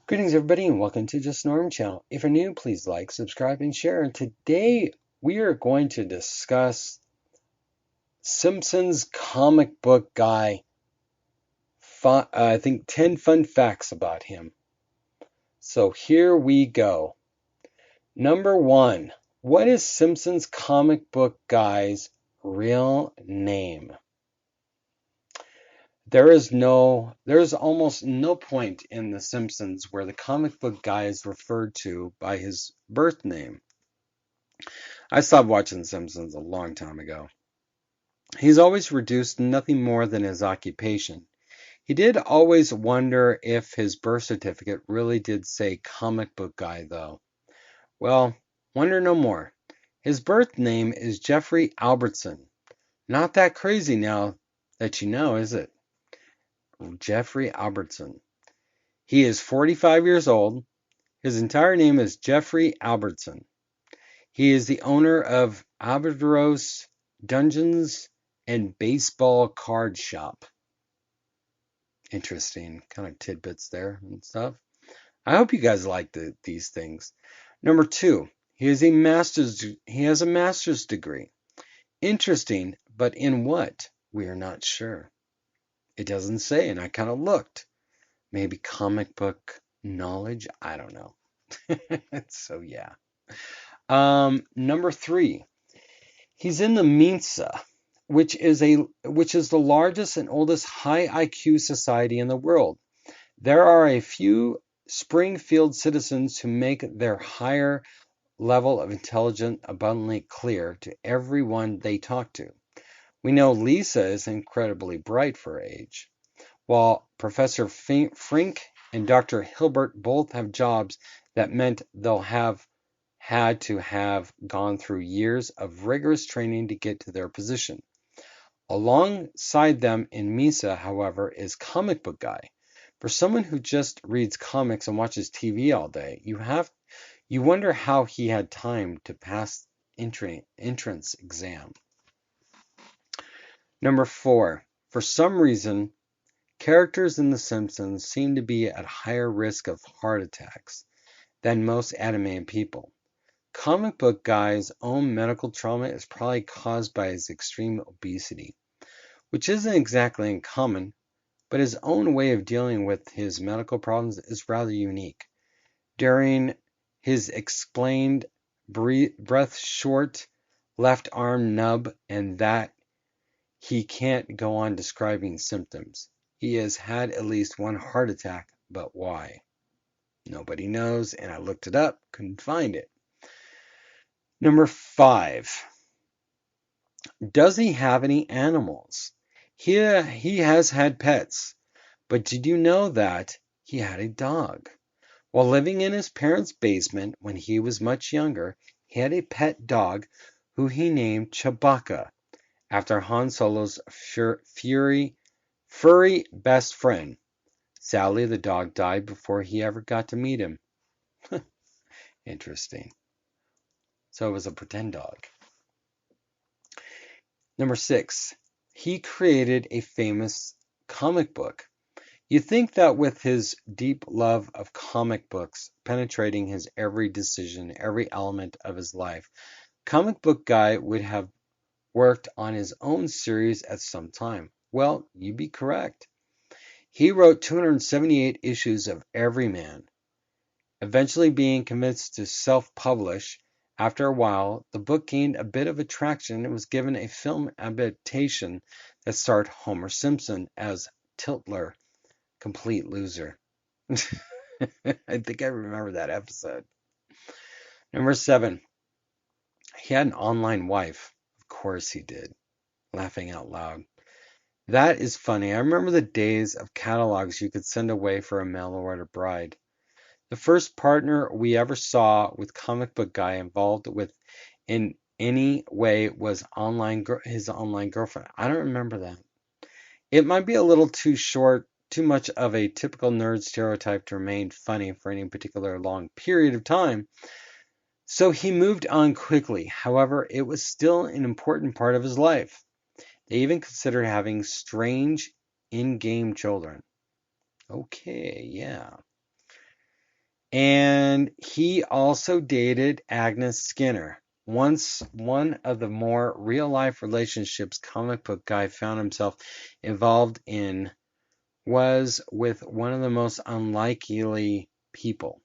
Greetings, everybody, and welcome to Just Norm Channel. If you're new, please like, subscribe, and share. And today we are going to discuss Simpsons Comic Book Guy. I think 10 fun facts about him. So here we go. Number 1. What is Simpsons Comic Book Guy's real name? There's almost no point in The Simpsons where the comic book guy is referred to by his birth name. I stopped watching The Simpsons a long time ago. He's always reduced to nothing more than his occupation. He did always wonder if his birth certificate really did say comic book guy, though. Well, wonder no more. His birth name is Jeffrey Albertson. Not that crazy now that you know, is it? Jeffrey Albertson. He is 45 years old. His entire name is Jeffrey Albertson. He is the owner of Albatross Dungeons and Baseball Card Shop. Interesting kind of tidbits there and stuff. I hope you guys like these things. Number 2, he has a master's degree. Interesting, but in what? We are not sure. It doesn't say, and I kind of looked. Maybe comic book knowledge? I don't know. So yeah. Number 3, he's in the Mensa, which is the largest and oldest high IQ society in the world. There are a few Springfield citizens who make their higher level of intelligence abundantly clear to everyone they talk to. We know Lisa is incredibly bright for her age, while Professor Frink and Dr. Hilbert both have jobs that meant they'll have had to have gone through years of rigorous training to get to their position. Alongside them in Misa, however, is Comic Book Guy. For someone who just reads comics and watches TV all day, you wonder how he had time to pass entrance exam. Number 4. For some reason, characters in The Simpsons seem to be at higher risk of heart attacks than most animated people. Comic Book Guy's own medical trauma is probably caused by his extreme obesity, which isn't exactly uncommon, but his own way of dealing with his medical problems is rather unique. During his explained breath short, left arm nub, and that he can't go on describing symptoms. He has had at least one heart attack, but why? Nobody knows, and I looked it up, couldn't find it. Number 5. Does he have any animals? He has had pets, but did you know that he had a dog? While living in his parents' basement when he was much younger, he had a pet dog who he named Chewbacca, after Han Solo's furry best friend. Sadly, the dog died before he ever got to meet him. Interesting. So it was a pretend dog. Number 6. He created a famous comic book. You'd think that with his deep love of comic books penetrating his every decision, every element of his life, Comic Book Guy would have worked on his own series at some time. Well, you'd be correct. He wrote 278 issues of Everyman, eventually being convinced to self-publish. After a while, the book gained a bit of attraction and was given a film adaptation that starred Homer Simpson as Tiltler, complete loser. I think I remember that episode. Number 7. He had an online wife. Of course he did. Laughing out loud. That is funny. I remember the days of catalogs you could send away for a mail order bride. The first partner we ever saw with Comic Book Guy involved with in any way was his online girlfriend. I don't remember that. It might be a little too short, too much of a typical nerd stereotype to remain funny for any particular long period of time, so he moved on quickly. However, it was still an important part of his life. They even considered having strange in-game children. Okay, yeah. And he also dated Agnes Skinner. Once one of the more real-life relationships Comic Book Guy found himself involved in was with one of the most unlikely people.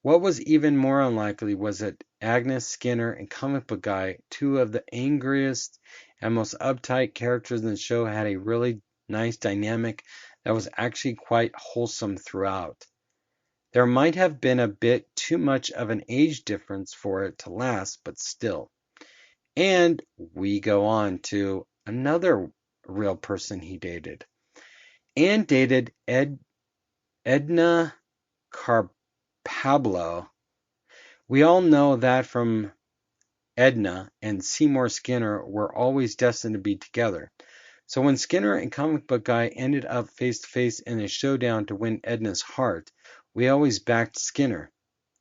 What was even more unlikely was that Agnes Skinner and Comic Book Guy, two of the angriest and most uptight characters in the show, had a really nice dynamic that was actually quite wholesome throughout. There might have been a bit too much of an age difference for it to last, but still. And we go on to another real person he dated. And dated Edna Carpablo. We all know that from Edna and Seymour Skinner were always destined to be together. So when Skinner and Comic Book Guy ended up face to face in a showdown to win Edna's heart, we always backed Skinner.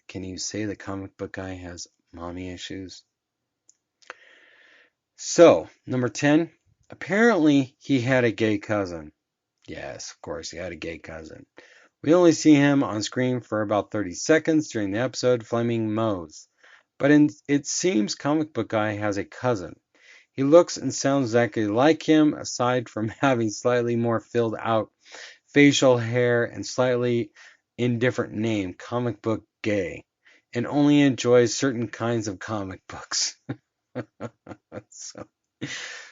Can you say the Comic Book Guy has mommy issues? So, number 10, apparently he had a gay cousin. Yes, of course, he had a gay cousin. We only see him on screen for about 30 seconds during the episode, Flaming Moe's. But it seems Comic Book Guy has a cousin. He looks and sounds exactly like him, aside from having slightly more filled out facial hair and slightly indifferent name, Comic Book Gay, and only enjoys certain kinds of comic books.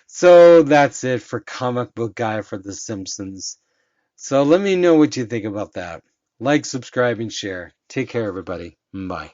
So that's it for Comic Book Guy for The Simpsons. So let me know what you think about that. Like, subscribe, and share. Take care, everybody. Bye.